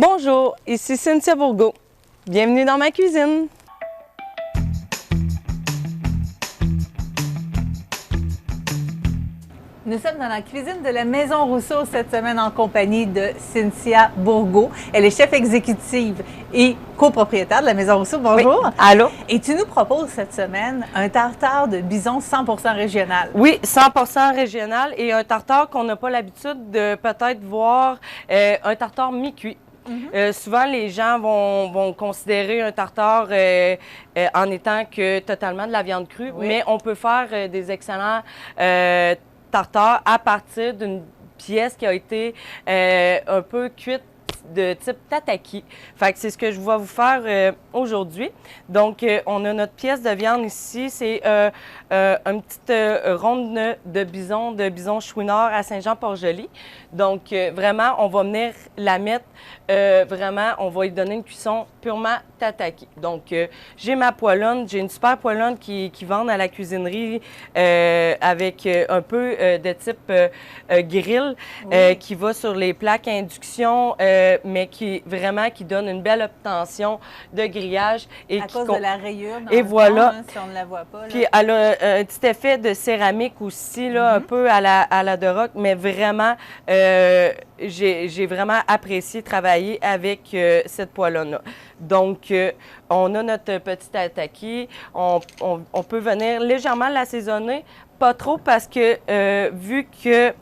Bonjour, ici Cynthia Bourgault. Bienvenue dans ma cuisine. Nous sommes dans la cuisine de la Maison Rousseau cette semaine en compagnie de Cynthia Bourgault. Elle est chef exécutive et copropriétaire de la Maison Rousseau. Bonjour. Oui. Allô? Et tu nous proposes cette semaine un tartare de bison 100% régional. Oui, 100% régional et un tartare qu'on n'a pas l'habitude de peut-être voir, un tartare mi-cuit. Souvent, les gens vont considérer un tartare en étant que totalement de la viande crue, Oui. mais on peut faire des excellents tartare à partir d'une pièce qui a été un peu cuite de type tataki. Fait que c'est ce que je vais vous faire aujourd'hui. Donc, on a notre pièce de viande ici. C'est une petite ronde de bison chouinard à Saint-Jean-Port-Joli. Donc, vraiment, on va venir la mettre, vraiment, on va lui donner une cuisson purement tataki. Donc, j'ai ma poêlonne. J'ai une super poêlonne qui vend à la cuisinerie avec un peu de type grill qui va sur les plaques à induction, mais qui donne une belle obtention de grillage. Et à cause de la rayure dans et le voilà. fond, hein, si on ne la voit pas. Là. Puis elle a un petit effet de céramique aussi, là, un peu à la de rock, mais vraiment, j'ai vraiment apprécié travailler avec cette poêlonne-là. Donc, on a notre petit tataki. On peut venir légèrement l'assaisonner. Pas trop parce que vu que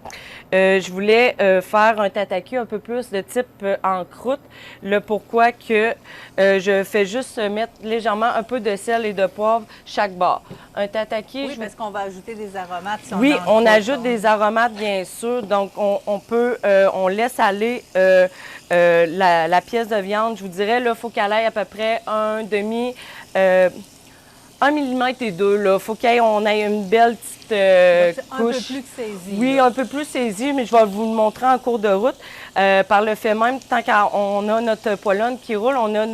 je voulais faire un tataki un peu plus de type en croûte, le pourquoi que je fais juste mettre légèrement un peu de sel et de poivre chaque bord. Un tataki... Oui, parce qu'on va ajouter des aromates. Si oui, on trop, ajoute des aromates, bien sûr. Donc, on laisse aller la pièce de viande. Je vous dirais, là, il faut qu'elle aille à peu près un demi... 1 mm et 2, là. Il faut qu'on ait une belle petite couche. Un peu plus saisie. Oui, là. un peu plus saisie, mais je vais vous le montrer en cours de route. Par le fait même, tant qu'on a notre poêlonne qui roule, on a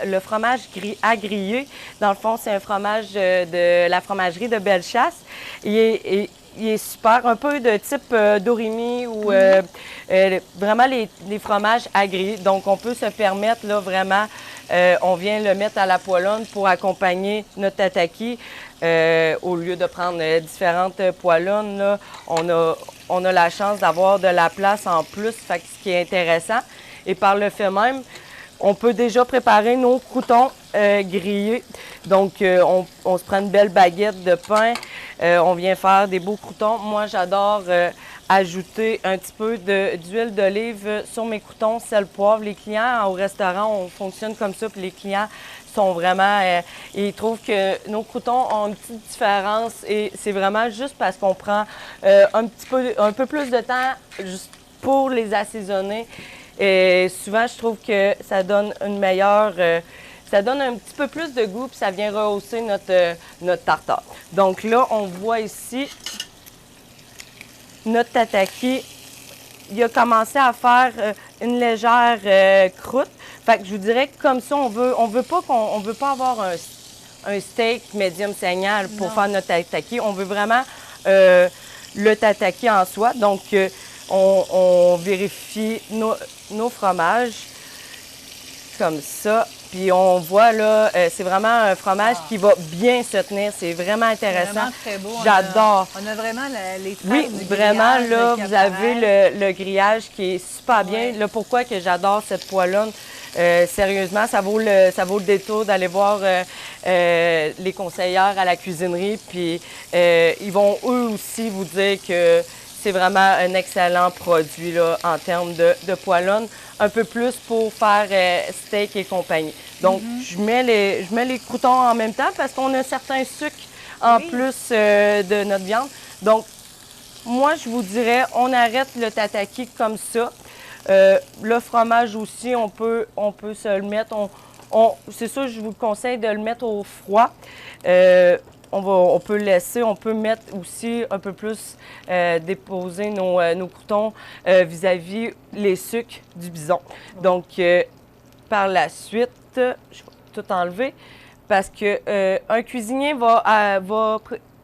le fromage à griller. Dans le fond, c'est un fromage de la fromagerie de Bellechasse. Il est super, un peu de type Dorimi ou vraiment les fromages à griller. Donc, on peut se permettre là vraiment... on vient le mettre à la poêlonne pour accompagner notre tataki. Au lieu de prendre différentes poêlonnes, là, on a la chance d'avoir de la place en plus, fait que ce qui est intéressant. Et par le fait même, on peut déjà préparer nos croûtons grillés. Donc, on se prend une belle baguette de pain. On vient faire des beaux croûtons. Moi, j'adore ajouter un petit peu d'huile d'olive sur mes croûtons, sel, poivre. Les clients au restaurant, on fonctionne comme ça, puis les clients sont vraiment... ils trouvent que nos croûtons ont une petite différence et c'est vraiment juste parce qu'on prend un peu plus de temps juste pour les assaisonner. Et souvent, je trouve que ça donne une meilleure... ça donne un petit peu plus de goût, puis ça vient rehausser notre tartare. Donc là, on voit ici notre tataki. Il a commencé à faire une légère croûte. Fait que je vous dirais que comme ça, on veut pas avoir un steak médium saignant pour faire notre tataki. On veut vraiment le tataki en soi. Donc, on vérifie nos fromages comme ça. Puis on voit là, c'est vraiment un fromage qui va bien se tenir. C'est vraiment intéressant. Vraiment très beau. J'adore. On a vraiment les traces oui, du vraiment grillage, là, vous avez le grillage qui est super bien. Ouais. Là, pourquoi que j'adore cette poêlonne? Sérieusement, ça vaut le détour d'aller voir les conseillères à la cuisinerie. Puis ils vont eux aussi vous dire que c'est vraiment un excellent produit là, en termes de poêlonne. Un peu plus pour faire steak et compagnie. Donc, je mets les croûtons en même temps parce qu'on a certains sucres en plus de notre viande. Donc, moi, je vous dirais, on arrête le tataki comme ça. Le fromage aussi, on peut se le mettre. C'est sûr, je vous conseille de le mettre au froid. On peut laisser, on peut mettre aussi un peu plus, déposer nos croûtons vis-à-vis les sucres du bison. Donc, par la suite, je vais tout enlever parce que un cuisinier va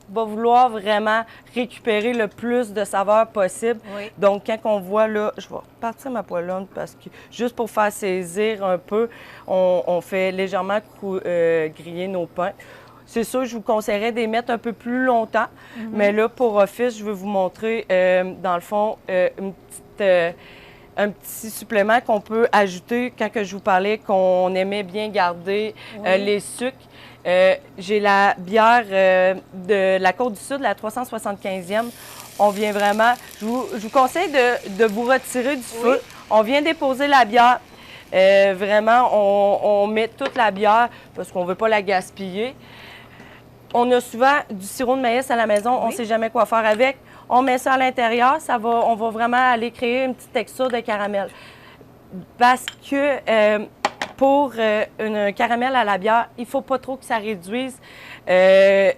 va vouloir vraiment récupérer le plus de saveur possible. Oui. Donc, quand on voit là, je vais partir ma poêlonne parce que juste pour faire saisir un peu, on fait légèrement griller nos pains. C'est sûr, je vous conseillerais de les mettre un peu plus longtemps, mais là, pour office, je vais vous montrer, dans le fond, un petit supplément qu'on peut ajouter quand que je vous parlais qu'on aimait bien garder les sucres. J'ai la bière de la Côte-du-Sud, la 375e. On vient vraiment... Je vous conseille de vous retirer du feu. On vient déposer la bière. Vraiment, on met toute la bière parce qu'on ne veut pas la gaspiller. On a souvent du sirop de maïs à la maison. On ne sait jamais quoi faire avec. On met ça à l'intérieur. On va vraiment aller créer une petite texture de caramel. Parce que pour un caramel à la bière, il ne faut pas trop que ça réduise. La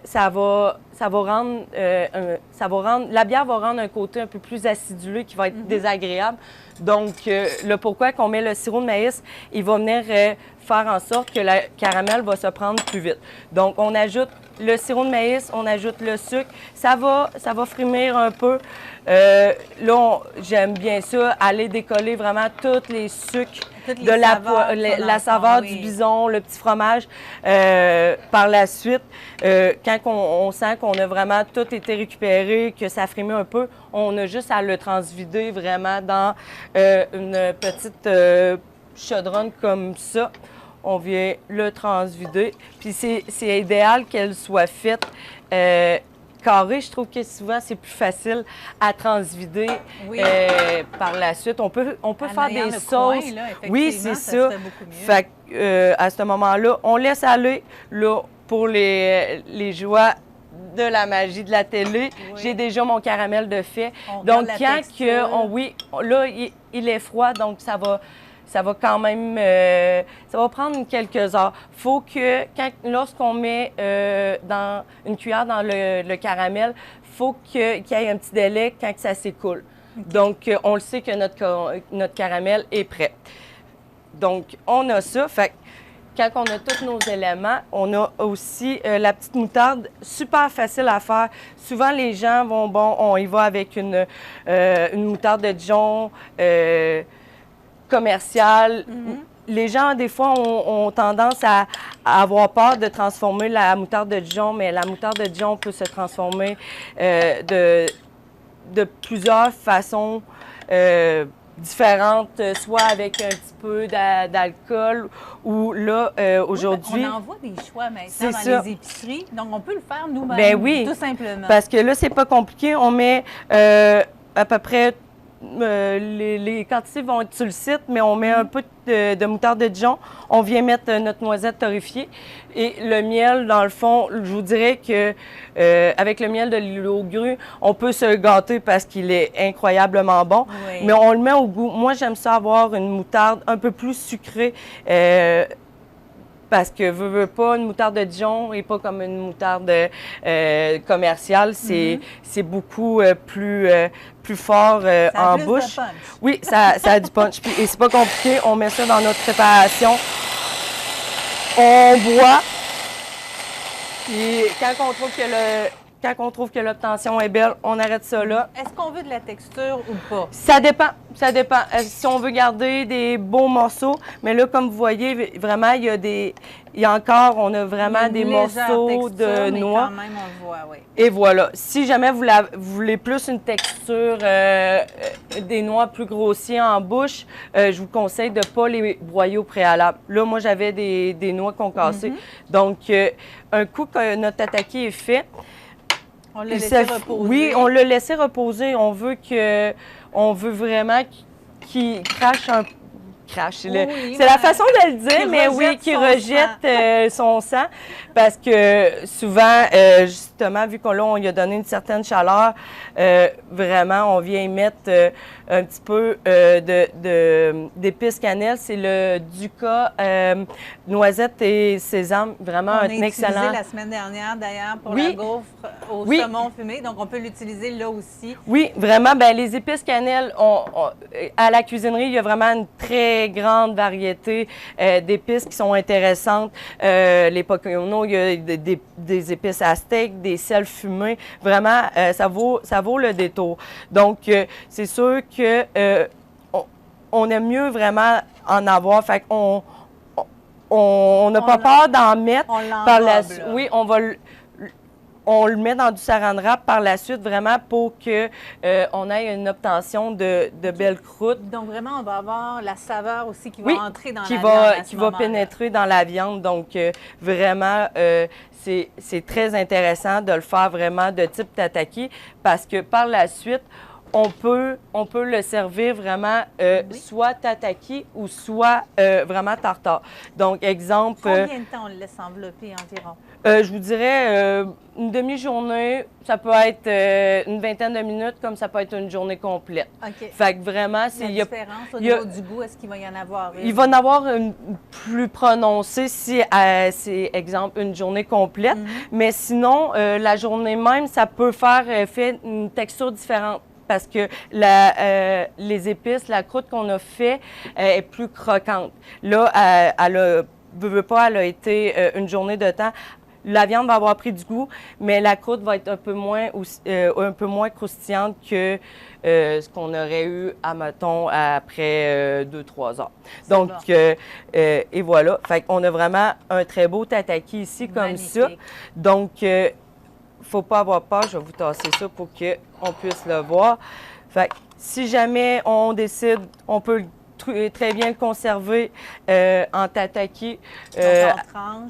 bière va rendre un côté un peu plus acidulé qui va être désagréable. Donc, le pourquoi qu'on met le sirop de maïs, il va venir faire en sorte que le caramel va se prendre plus vite. Donc, on ajoute le sirop de maïs, on ajoute le sucre. Ça va frémir un peu. Là, j'aime bien ça, aller décoller vraiment tous les sucres de la saveur du bison, le petit fromage. Par la suite, quand on sent qu'on a vraiment tout été récupéré, que ça frémit un peu, on a juste à le transvider vraiment dans une petite chaudronne comme ça. On vient le transvider. Puis c'est idéal qu'elle soit faite carrée. Je trouve que souvent, c'est plus facile à transvider par la suite. On peut faire des sauces. Coin, là, oui, c'est ça. Fait à ce moment-là, on laisse aller là, pour les joies de la magie de la télé. Oui. J'ai déjà mon caramel de fait. Donc, là, il est froid, donc ça va quand même, ça va prendre quelques heures. Il faut que, lorsqu'on met dans une cuillère dans le caramel, il faut qu'il y ait un petit délai quand ça s'écoule. Okay. Donc, on le sait que notre caramel est prêt. Donc, on a ça. Fait quand on a tous nos éléments, on a aussi la petite moutarde, super facile à faire. Souvent, les gens on y va avec une moutarde de Dijon, commerciale. Les gens, des fois, ont tendance à avoir peur de transformer la moutarde de Dijon, mais la moutarde de Dijon peut se transformer de plusieurs façons différentes, soit avec un petit peu d'alcool ou là, aujourd'hui... On en voit des choix maintenant dans les épiceries, donc on peut le faire nous-mêmes, tout simplement. Parce que là, c'est pas compliqué. On met à peu près... les quantités vont être sur le site, mais on met un peu de moutarde de Dijon. On vient mettre notre noisette torréfiée. Et le miel, dans le fond, je vous dirais que avec le miel de l'île aux grues, on peut se gâter parce qu'il est incroyablement bon. Oui. Mais on le met au goût. Moi, j'aime ça avoir une moutarde un peu plus sucrée. Parce que, veux pas, une moutarde de Dijon n'est pas comme une moutarde commerciale. C'est beaucoup plus fort en bouche. Ça a plus de punch. Oui, ça a du punch. Et c'est pas compliqué. On met ça dans notre préparation. On boit. Puis quand on trouve que l'obtention est belle, on arrête ça là. Est-ce qu'on veut de la texture ou pas? Ça dépend. Ça dépend. Si on veut garder des beaux morceaux, mais là, comme vous voyez, vraiment, on a vraiment des morceaux de noix. Mais quand même, on le voit, oui. Et voilà. Si jamais vous voulez plus une texture des noix plus grossiers en bouche, je vous conseille de ne pas les broyer au préalable. Là, moi, j'avais des noix concassées. Donc, un coup que notre tataki est fait, on l'a laissé reposer. Oui, on l'a laissé reposer. On veut vraiment qu'il crache un peu. C'est la façon de le dire, mais oui, qu'il rejette son sang. Parce que souvent, justement, vu qu'on lui a donné une certaine chaleur, vraiment, on vient y mettre un petit peu d'épices cannelle. C'est le Duca noisette et sésame. Vraiment un excellent. On l'a utilisé la semaine dernière, d'ailleurs, pour la gaufre au saumon fumé. Donc, on peut l'utiliser là aussi. Oui, vraiment. Bien, les épices cannelle, à la cuisinerie, il y a vraiment une très très grande variété d'épices qui sont intéressantes. Les Poconos, il y a des épices à steak, des sels fumés. Vraiment, ça vaut le détour. Donc, c'est sûr que on aime mieux vraiment en avoir. Fait qu'on n'a pas peur d'en mettre. Oui, on le met dans du saran wrap par la suite, vraiment pour que on ait une obtention de belles croûtes. Donc, vraiment, on va avoir la saveur aussi qui va entrer dans la viande qui va pénétrer dans la viande. Donc, vraiment, c'est très intéressant de le faire vraiment de type tataki parce que par la suite, on peut le servir vraiment soit tataki ou soit vraiment tartare. Donc, exemple... Combien de temps on le laisse envelopper environ? Je vous dirais une demi-journée, ça peut être une vingtaine de minutes, comme ça peut être une journée complète. OK. Fait que vraiment, c'est... La différence au niveau du goût, est-ce qu'il va y en avoir une? Il va en avoir une plus prononcée si c'est, exemple, une journée complète. Mais sinon, la journée même, ça peut faire une texture différente. Parce que les épices, la croûte qu'on a fait est plus croquante. Là, elle a été une journée de temps. La viande va avoir pris du goût, mais la croûte va être un peu moins croustillante que ce qu'on aurait eu, mettons, après 2-3 heures. Donc, et voilà. Fait qu'on a vraiment un très beau tataki ici, comme ça. Donc, faut pas avoir peur, je vais vous tasser ça pour qu'on puisse le voir. Fait que si jamais on décide, on peut très bien le conserver en tataki.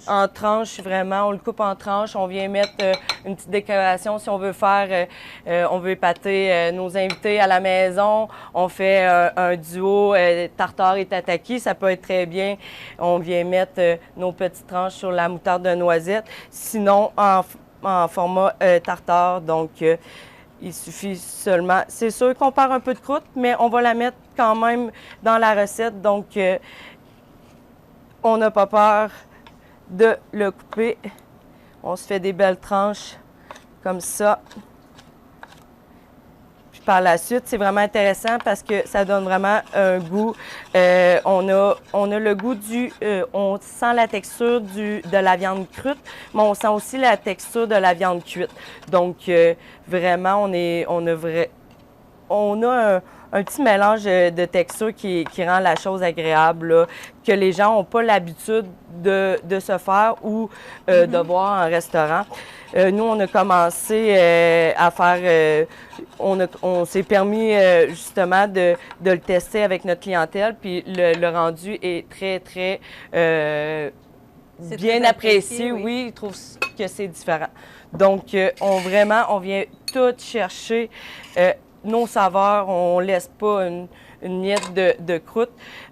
En tranches, vraiment. On le coupe en tranches. On vient mettre une petite décoration si on veut faire, on veut épater nos invités à la maison. On fait un duo tartare et tataki. Ça peut être très bien. On vient mettre nos petites tranches sur la moutarde de noisette. Sinon, en format tartare, donc il suffit seulement. C'est sûr qu'on perd un peu de croûte, mais on va la mettre quand même dans la recette, donc on n'a pas peur de le couper. On se fait des belles tranches comme ça. Puis par la suite, c'est vraiment intéressant parce que ça donne vraiment un goût. On a le goût on sent la texture de la viande crue, mais on sent aussi la texture de la viande cuite. Donc, vraiment, on a un petit mélange de texture qui rend la chose agréable, là, que les gens n'ont pas l'habitude de se faire ou de voir en restaurant. Nous, on a commencé à faire, on s'est permis justement de le tester avec notre clientèle, puis le rendu est très, très bien apprécié. Oui, ils trouvent que c'est différent. Donc, on vient tout chercher nos saveurs, on ne laisse pas une miette de croûte.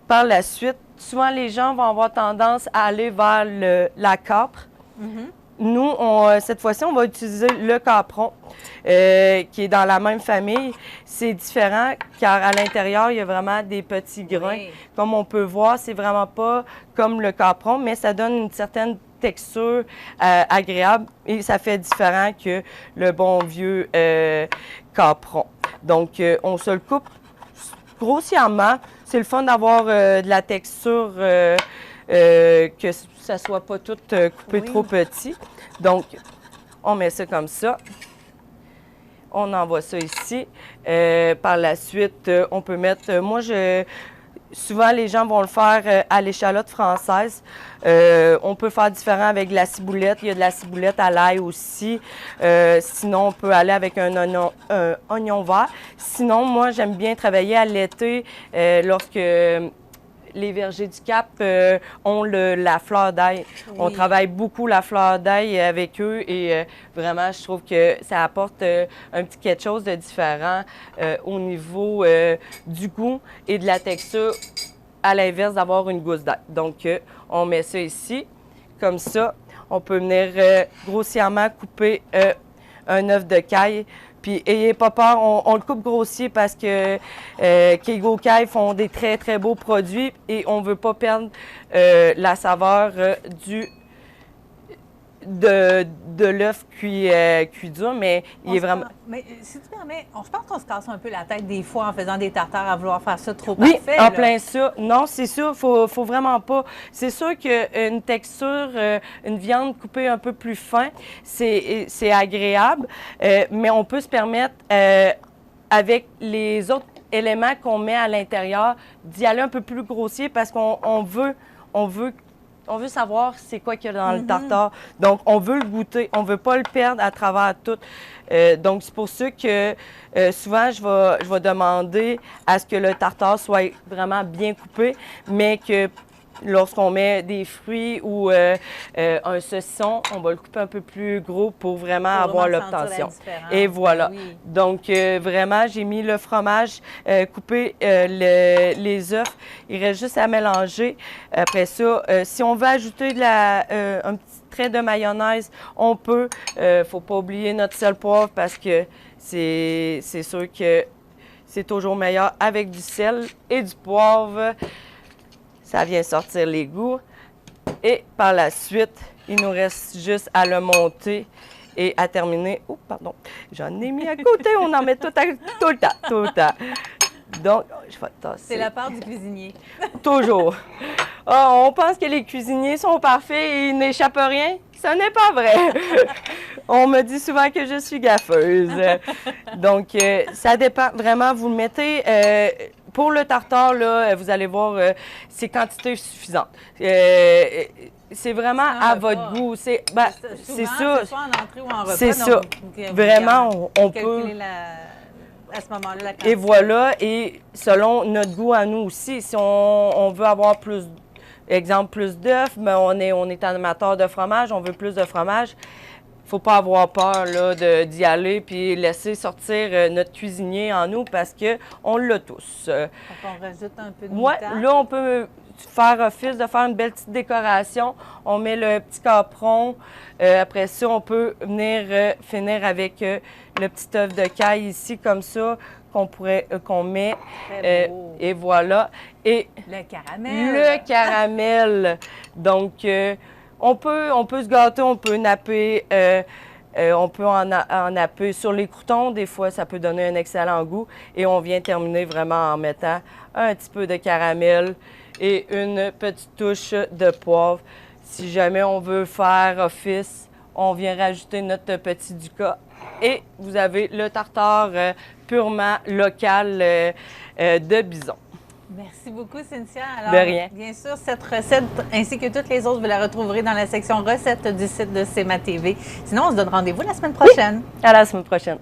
Par la suite, souvent les gens vont avoir tendance à aller vers la capre. Nous, cette fois-ci, on va utiliser le capron, qui est dans la même famille. C'est différent car à l'intérieur, il y a vraiment des petits grains. Oui. Comme on peut voir, c'est vraiment pas comme le capron, mais ça donne une certaine texture agréable et ça fait différent que le bon vieux capron. Donc, on se le coupe grossièrement. C'est le fun d'avoir de la texture, que ça ne soit pas tout coupé trop petit. Donc, on met ça comme ça. On envoie ça ici. Par la suite, on peut mettre... souvent, les gens vont le faire à l'échalote française. On peut faire différent avec de la ciboulette. Il y a de la ciboulette à l'ail aussi. Sinon, on peut aller avec un oignon vert. Sinon, moi, j'aime bien travailler à l'été lorsque les vergers du Cap ont la fleur d'ail. Oui. On travaille beaucoup la fleur d'ail avec eux et vraiment, je trouve que ça apporte un petit quelque chose de différent au niveau du goût et de la texture, à l'inverse d'avoir une gousse d'ail. Donc, on met ça ici, comme ça. On peut venir grossièrement couper un œuf de caille. Puis, ayez pas peur, on le coupe grossier parce que Keigo Kai font des très, très beaux produits et on ne veut pas perdre la saveur de l'œuf cuit dur, mais il est vraiment... Mais si tu permets, je pense qu'on se casse un peu la tête des fois en faisant des tartares à vouloir faire ça trop Oui, parfait. en plein ça. Non, c'est sûr, faut vraiment pas. C'est sûr qu'une texture, une viande coupée un peu plus fin, c'est agréable, mais on peut se permettre, avec les autres éléments qu'on met à l'intérieur, d'y aller un peu plus grossier parce qu'on veut savoir c'est quoi qu'il y a dans le tartare. Donc, on veut le goûter. On ne veut pas le perdre à travers tout. Donc, c'est pour ça que souvent, je vais demander à ce que le tartare soit vraiment bien coupé, mais que lorsqu'on met des fruits ou un saucisson, on va le couper un peu plus gros pour vraiment avoir l'obtention. Et voilà. Oui. Donc, vraiment, j'ai mis le fromage, coupé les œufs. Il reste juste à mélanger. Après ça, si on veut ajouter un petit trait de mayonnaise, on peut. Il ne faut pas oublier notre sel poivre parce que c'est sûr que c'est toujours meilleur avec du sel et du poivre. Ça vient sortir les goûts. Et par la suite, il nous reste juste à le monter et à terminer. Oh, pardon, j'en ai mis à côté. On en met tout le temps. Donc, je vais tasser. C'est la part du cuisinier. Toujours. Oh, on pense que les cuisiniers sont parfaits et ils n'échappent rien. Ce n'est pas vrai. On me dit souvent que je suis gaffeuse. Donc, ça dépend. Vraiment, vous le mettez... pour le tartare, là, vous allez voir, c'est quantité suffisante. C'est vraiment à votre goût. C'est ça. C'est soit en entrée ou en repas. C'est ça. Vraiment, on peut... À ce moment-là, la quantité. Et voilà, et selon notre goût à nous aussi, si on veut avoir plus, exemple, plus d'œufs, mais on est amateur de fromage, on veut plus de fromage, il ne faut pas avoir peur d'y aller puis laisser sortir notre cuisinier en nous parce qu'on l'a tous. Donc, on rajoute un peu de moutarde. Oui, là, on peut faire office de faire une belle petite décoration. On met le petit capron. Après ça, on peut venir finir avec le petit œuf de caille ici, comme ça, qu'on met. Très beau. Et voilà. Et le caramel. Le caramel. Donc, on peut se gâter, on peut napper. On peut en napper sur les croûtons. Des fois, ça peut donner un excellent goût. Et on vient terminer vraiment en mettant un petit peu de caramel et une petite touche de poivre. Si jamais on veut faire office, on vient rajouter notre petit ducat. Et vous avez le tartare purement local de bison. Merci beaucoup, Cynthia. Alors, de rien. Bien sûr, cette recette, ainsi que toutes les autres, vous la retrouverez dans la section recettes du site de CMA TV. Sinon, on se donne rendez-vous la semaine prochaine. Oui, à la semaine prochaine.